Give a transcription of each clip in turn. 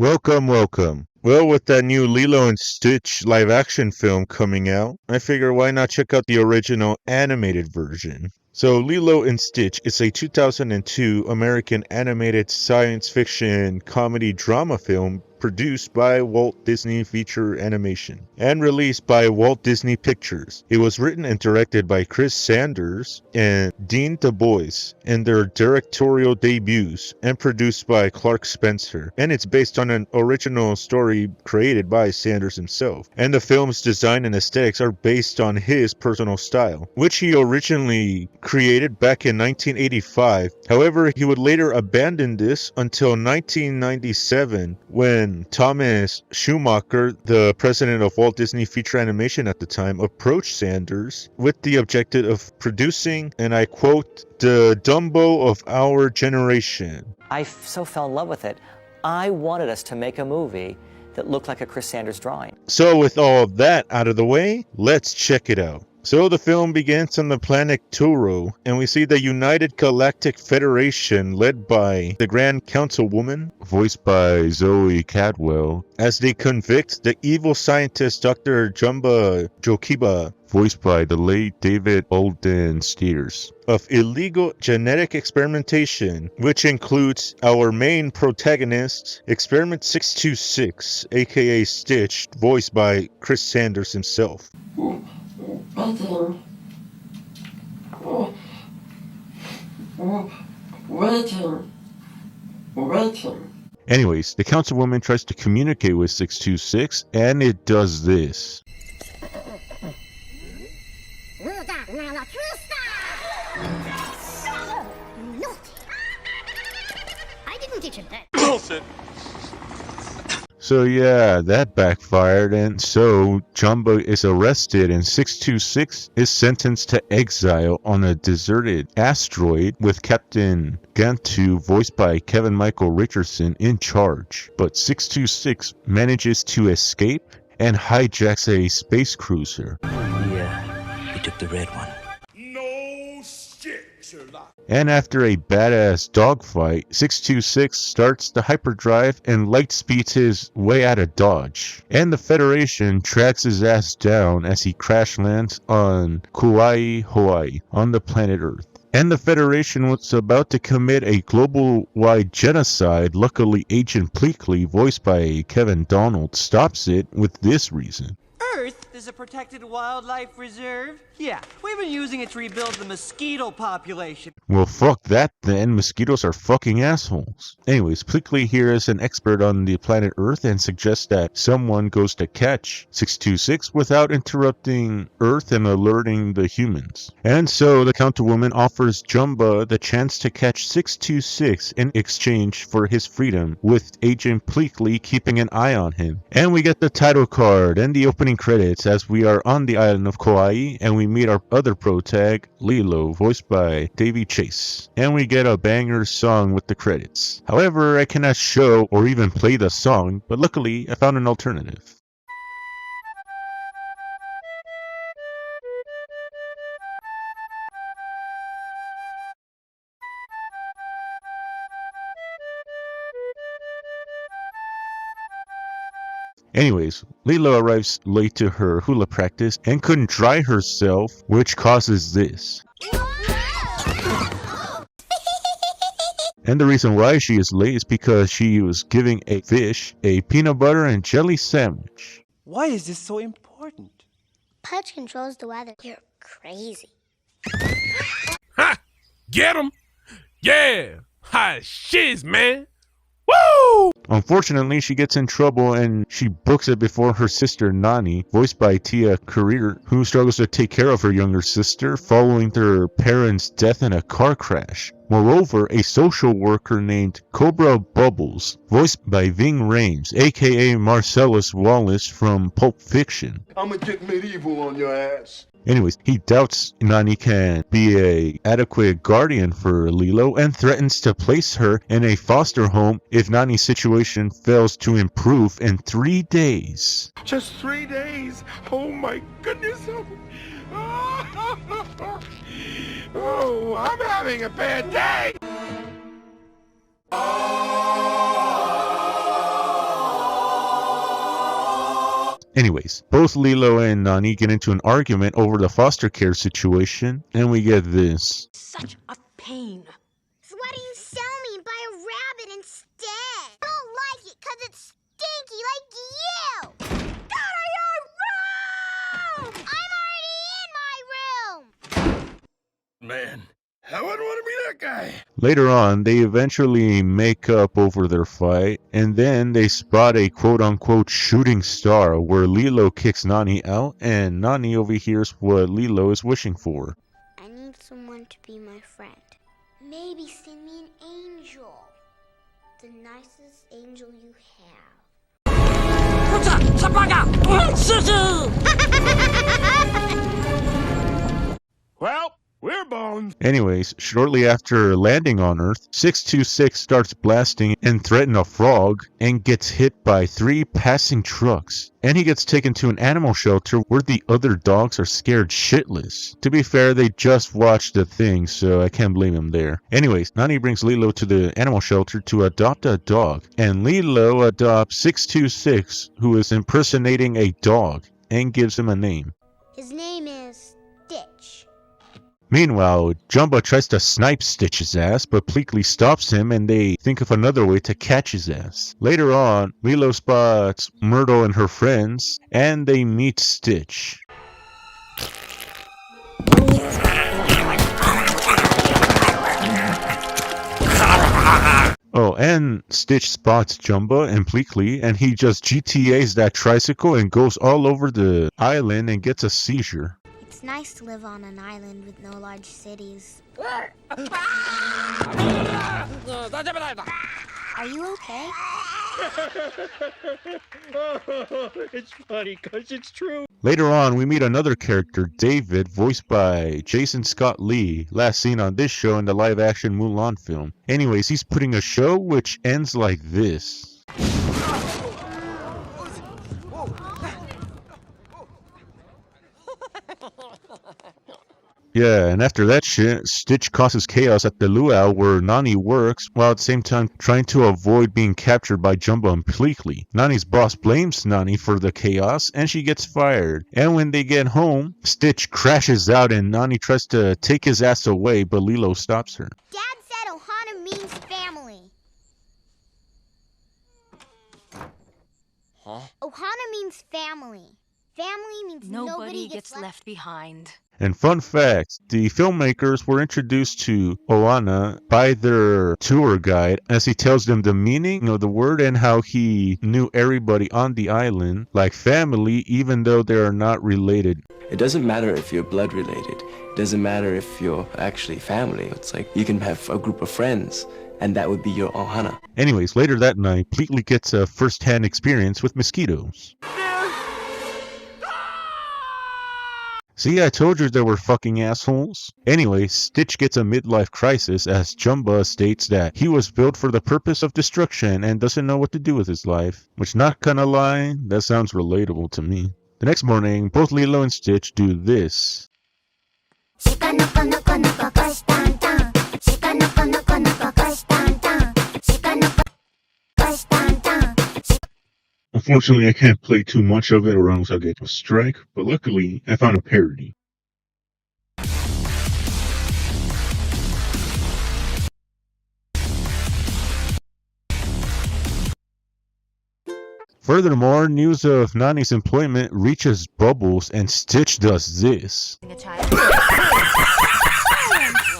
Welcome, welcome. Well, with that new Lilo and Stitch live action film coming out, I figure why not check out the original animated version. So, Lilo and Stitch is a 2002 American animated science fiction comedy drama film produced by Walt Disney Feature Animation and released by Walt Disney Pictures. It was written and directed by Chris Sanders and Dean Du Bois in their directorial debuts and produced by Clark Spencer. And it's based on an original story created by Sanders himself. And the film's design and aesthetics are based on his personal style, which he originally created back in 1985. However, he would later abandon this until 1997 when Thomas Schumacher, the president of Walt Disney Feature Animation at the time, approached Sanders with the objective of producing, and I quote, "the Dumbo of our generation." I so fell in love with it. I wanted us to make a movie that looked like a Chris Sanders drawing. So with all of that out of the way, let's check it out. So the film begins on the planet Turo, and we see the United Galactic Federation led by the Grand Councilwoman, voiced by Zoe Cadwell, as they convict the evil scientist Dr. Jumba Jokiba, voiced by the late David Alden Steers, of illegal genetic experimentation, which includes our main protagonist, Experiment 626, aka Stitch, voiced by Chris Sanders himself. Waiting. Anyways, the councilwoman tries to communicate with 626, and it does this. I didn't teach him that. Bullshit. So yeah, that backfired, and so Jumbo is arrested and 626 is sentenced to exile on a deserted asteroid with Captain Gantu, voiced by Kevin Michael Richardson, in charge. But 626 manages to escape and hijacks a space cruiser. Yeah, he took the red one. No shit, Sherlock. And after a badass dogfight, 626 starts the hyperdrive and lightspeeds his way out of Dodge. And the Federation tracks his ass down as he crash lands on Kauai, Hawaii, on the planet Earth. And the Federation was about to commit a global-wide genocide. Luckily, Agent Pleakley, voiced by Kevin Donald, stops it with this reason. Earth is a protected wildlife reserve? Yeah, we've been using it to rebuild the mosquito population. Well, fuck that then. Mosquitoes are fucking assholes. Anyways, Pleakley here is an expert on the planet Earth and suggests that someone goes to catch 626 without interrupting Earth and alerting the humans. And so the Councilwoman offers Jumba the chance to catch 626 in exchange for his freedom, with Agent Pleakley keeping an eye on him. And we get the title card and the opening credits as we are on the island of Kauai, and we meet our other protag, Lilo, voiced by Davy Chase. And we get a banger song with the credits. However, I cannot show or even play the song, but luckily I found an alternative. Anyways, Lilo arrives late to her hula practice and couldn't dry herself, which causes this. And the reason why she is late is because she was giving a fish a peanut butter and jelly sandwich. Why is this so important? Pudge controls the weather. You're crazy. Ha! Get him! Yeah! Hot shiz, man! Woo! Unfortunately, she gets in trouble and she books it before her sister Nani, voiced by Tia Career, who struggles to take care of her younger sister following their parents' death in a car crash. Moreover, a social worker named Cobra Bubbles, voiced by Ving Rhames, aka Marcellus Wallace from Pulp Fiction. I'ma get medieval on your ass. Anyways, he doubts Nani can be a adequate guardian for Lilo and threatens to place her in a foster home if Nani's situation fails to improve in 3 days. Just 3 days? Oh my goodness! Oh, I'm having a bad day! Anyways, both Lilo and Nani get into an argument over the foster care situation, and we get this. Such a pain. So why don't you sell me and buy a rabbit instead? I don't like it because it's stinky like you. Get out of your room! I'm already in my room. Man, I wouldn't want to be that guy. Later on, they eventually make up over their fight, and then they spot a quote-unquote shooting star where Lilo kicks Nani out, and Nani overhears what Lilo is wishing for. I need someone to be my friend. Maybe send me an angel. The nicest angel you have. Well, we're boned. Anyways, shortly after landing on Earth, 626 starts blasting and threatens a frog and gets hit by 3 passing trucks. And he gets taken to an animal shelter where the other dogs are scared shitless. To be fair, they just watched the thing, so I can't blame him there. Anyways, Nani brings Lilo to the animal shelter to adopt a dog. And Lilo adopts 626, who is impersonating a dog, and gives him a name. His name is Stitch. Meanwhile, Jumbo tries to snipe Stitch's ass, but Pleakley stops him and they think of another way to catch his ass. Later on, Lilo spots Myrtle and her friends, and they meet Stitch. Oh, and Stitch spots Jumbo and Pleakley, and he just GTAs that tricycle and goes all over the island and gets a seizure. It's nice to live on an island with no large cities. Are you okay? It's funny because it's true. Later on, we meet another character, David, voiced by Jason Scott Lee, last seen on this show in the live-action Mulan film. Anyways, he's putting a show which ends like this. Yeah, and after that shit, Stitch causes chaos at the luau where Nani works, while at the same time trying to avoid being captured by Jumbo and Pleakley. Nani's boss blames Nani for the chaos, and she gets fired. And when they get home, Stitch crashes out and Nani tries to take his ass away, but Lilo stops her. Dad said Ohana means family. Huh? Ohana means family. Family means Nobody gets left behind. And fun fact, the filmmakers were introduced to Ohana by their tour guide as he tells them the meaning of the word and how he knew everybody on the island like family even though they are not related. It doesn't matter if you're blood related. It doesn't matter if you're actually family. It's like you can have a group of friends and that would be your ohana. Anyways, later that night, Pleakley gets a first-hand experience with mosquitoes. See, I told you they were fucking assholes. Anyway, Stitch gets a midlife crisis as Jumbo states that he was built for the purpose of destruction and doesn't know what to do with his life. Which, not gonna lie, that sounds relatable to me. The next morning, both Lilo and Stitch do this. Unfortunately, I can't play too much of it or else I'll get a strike, but luckily, I found a parody. Furthermore, news of Nani's employment reaches Bubbles and Stitch does this. I'm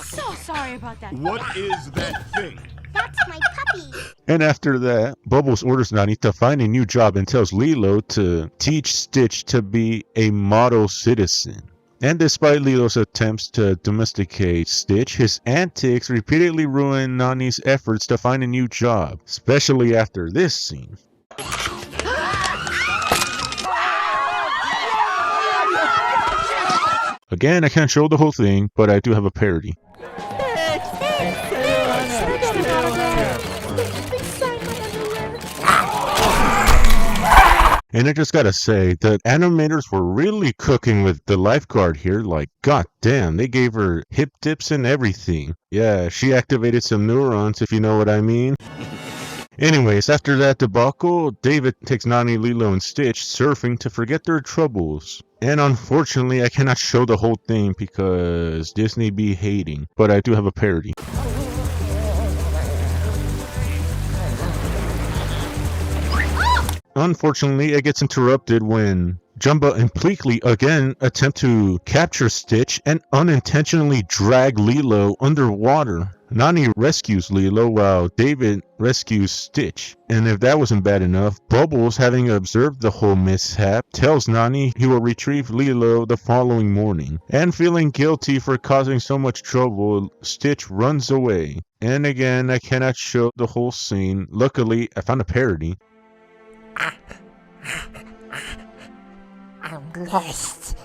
so sorry about that. What is that thing? That's my puppy. And after that, Bubbles orders Nani to find a new job and tells Lilo to teach Stitch to be a model citizen. And despite Lilo's attempts to domesticate Stitch, his antics repeatedly ruin Nani's efforts to find a new job, especially after this scene. Again, I can't show the whole thing, but I do have a parody. And I just gotta say, the animators were really cooking with the lifeguard here. Like, goddamn, they gave her hip dips and everything. Yeah, she activated some neurons, if you know what I mean. Anyways, after that debacle, David takes Nani, Lilo, and Stitch surfing to forget their troubles. And unfortunately, I cannot show the whole thing because Disney be hating, but I do have a parody. Unfortunately, it gets interrupted when Jumba and Pleakley again attempt to capture Stitch and unintentionally drag Lilo underwater. Nani rescues Lilo while David rescues Stitch. And if that wasn't bad enough, Bubbles, having observed the whole mishap, tells Nani he will retrieve Lilo the following morning. And feeling guilty for causing so much trouble, Stitch runs away. And again, I cannot show the whole scene. Luckily, I found a parody. I'm lost.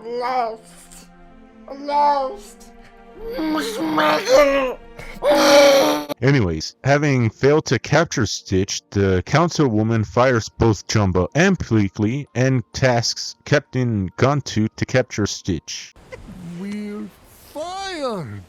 Lost. Lost. Anyways, having failed to capture Stitch, the councilwoman fires both Jumba and Pleakley and tasks Captain Gontu to capture Stitch. We're fired.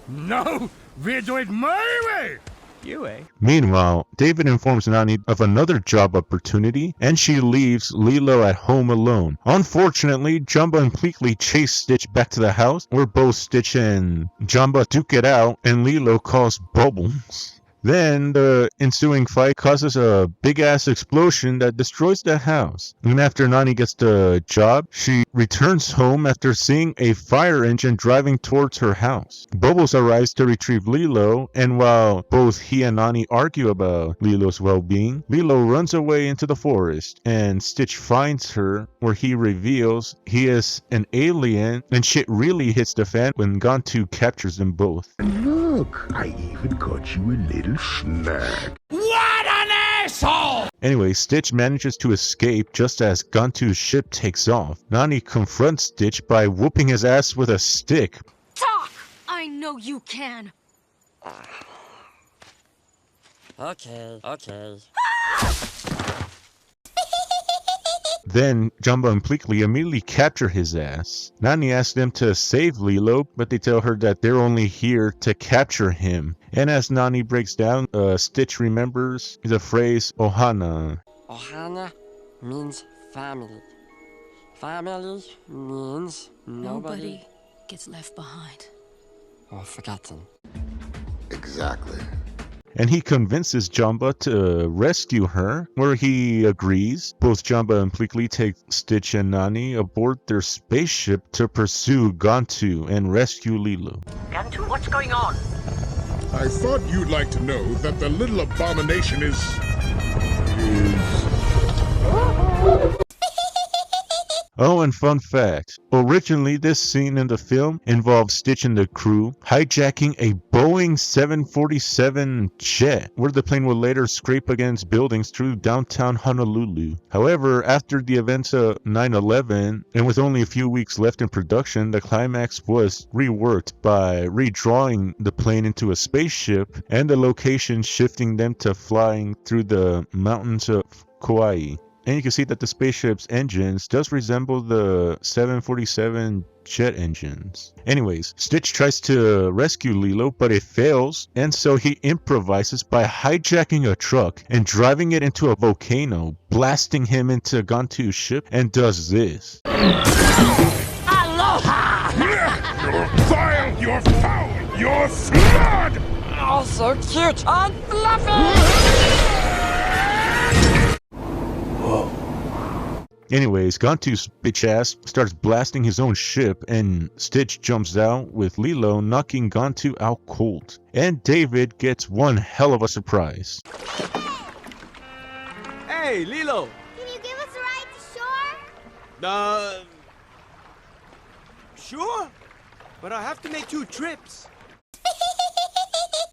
No, we do it my way. You, eh? Meanwhile, David informs Nani of another job opportunity, and she leaves Lilo at home alone. Unfortunately, Jumba and Pleakley chase Stitch back to the house, where both Stitch and Jumba duke it out, and Lilo calls Bubbles. Then, the ensuing fight causes a big-ass explosion that destroys the house. And after Nani gets the job, she returns home after seeing a fire engine driving towards her house. Bubbles arrives to retrieve Lilo, and while both he and Nani argue about Lilo's well-being, Lilo runs away into the forest, and Stitch finds her, where he reveals he is an alien, and shit really hits the fan when Gontu captures them both. Look, I even got you a little snack. What an asshole! Anyway, Stitch manages to escape just as Gontu's ship takes off. Nani confronts Stitch by whooping his ass with a stick. Talk! I know you can. Okay. Then, Jumba and Pleakley immediately capture his ass. Nani asks them to save Lilo, but they tell her that they're only here to capture him. And as Nani breaks down, Stitch remembers the phrase Ohana. Ohana means family. Family means nobody gets left behind. or forgotten. Exactly. And he convinces Jumba to rescue her, where he agrees. Both Jumba and Pleakley take Stitch and Nani aboard their spaceship to pursue Gontu and rescue Lilo. Gontu, what's going on? I thought you'd like to know that the little abomination is... Oh, and fun fact. Originally, this scene in the film involved Stitch and the crew hijacking a Boeing 747 jet, where the plane would later scrape against buildings through downtown Honolulu. However, after the events of 9/11, and with only a few weeks left in production, the climax was reworked by redrawing the plane into a spaceship and the location shifting them to flying through the mountains of Kauai. And you can see that the spaceship's engines does resemble the 747 jet engines. Anyways, Stitch tries to rescue Lilo, but it fails, and so he improvises by hijacking a truck and driving it into a volcano, blasting him into Gontu's ship, and does this. Aloha! You're vile, you're foul, you're flawed! Oh, so cute and fluffy! Anyways, Gontu's bitch ass starts blasting his own ship, and Stitch jumps out with Lilo knocking Gontu out cold. And David gets one hell of a surprise. Hey, Lilo! Can you give us a ride to shore? Sure. But I have to make 2 trips.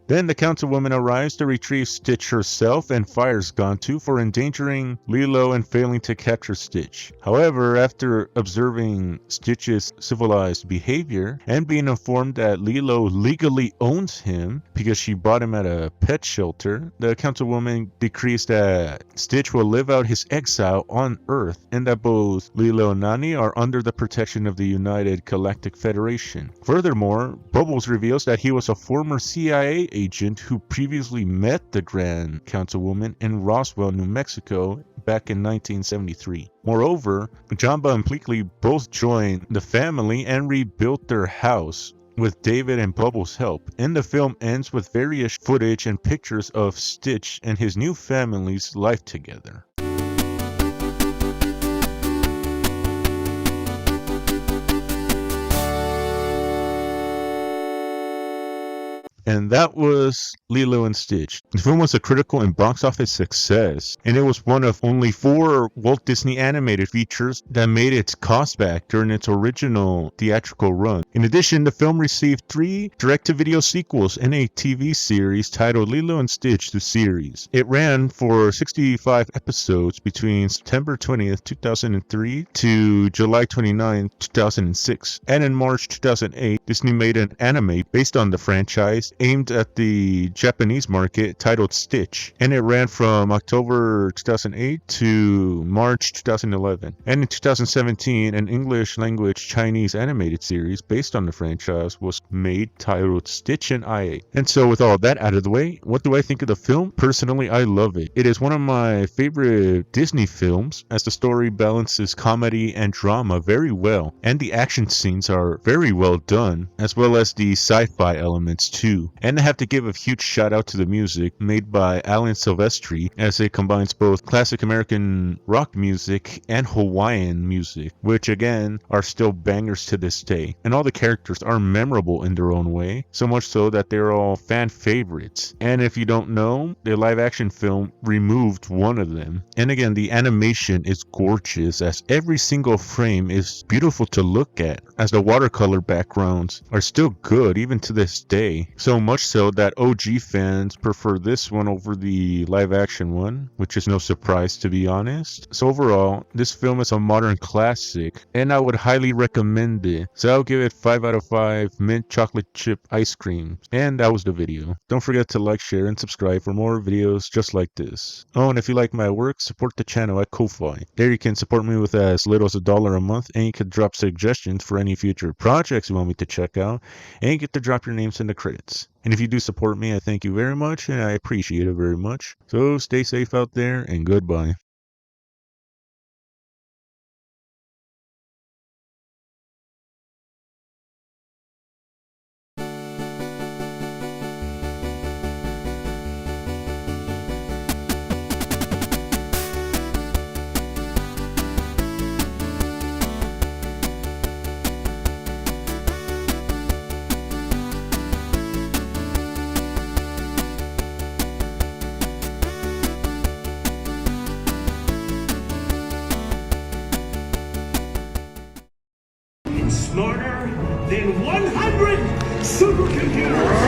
Then the councilwoman arrives to retrieve Stitch herself and fires Gontu for endangering Lilo and failing to capture Stitch. However, after observing Stitch's civilized behavior and being informed that Lilo legally owns him because she bought him at a pet shelter, the councilwoman decrees that Stitch will live out his exile on Earth and that both Lilo and Nani are under the protection of the United Galactic Federation. Furthermore, Bubbles reveals that he was a former CIA agent who previously met the Grand Councilwoman in Roswell, New Mexico back in 1973. Moreover, Jamba and Pleakley both joined the family and rebuilt their house with David and Bubbles' help. And the film ends with various footage and pictures of Stitch and his new family's life together. And that was Lilo and Stitch. The film was a critical and box office success, and it was one of only 4 Walt Disney animated features that made its cost back during its original theatrical run. In addition, the film received 3 direct-to-video sequels and a TV series titled Lilo and Stitch the Series. It ran for 65 episodes between September 20th, 2003 to July 29, 2006. And in March 2008, Disney made an anime based on the franchise aimed at the Japanese market titled Stitch, and it ran from October 2008 to March 2011. And in 2017, an English language Chinese animated series based on the franchise was made titled Stitch and IA. And so with all that out of the way, what do I think of the film? Personally, I love it. It is one of my favorite Disney films as the story balances comedy and drama very well, and the action scenes are very well done, as well as the sci-fi elements too. And I have to give a huge shout out to the music made by Alan Silvestri, as it combines both classic American rock music and Hawaiian music, which again are still bangers to this day. And all the characters are memorable in their own way, so much so that they're all fan favorites. And if you don't know, the live action film removed one of them. And again, the animation is gorgeous, as every single frame is beautiful to look at, as the watercolor backgrounds are still good even to this day. So much so that OG fans prefer this one over the live action one, which is no surprise to be honest. So overall, this film is a modern classic, and I would highly recommend it. So I'll give it 5 out of 5 mint chocolate chip ice cream. And that was the video. Don't forget to like, share, and subscribe for more videos just like this. Oh, and if you like my work, support the channel at Ko-Fi. There you can support me with as little as $1 a month, and you can drop suggestions for any future projects you want me to check out, and you get to drop your names in the credits. And if you do support me, I thank you very much, and I appreciate it very much. So stay safe out there, and goodbye. Smarter than 100 supercomputers!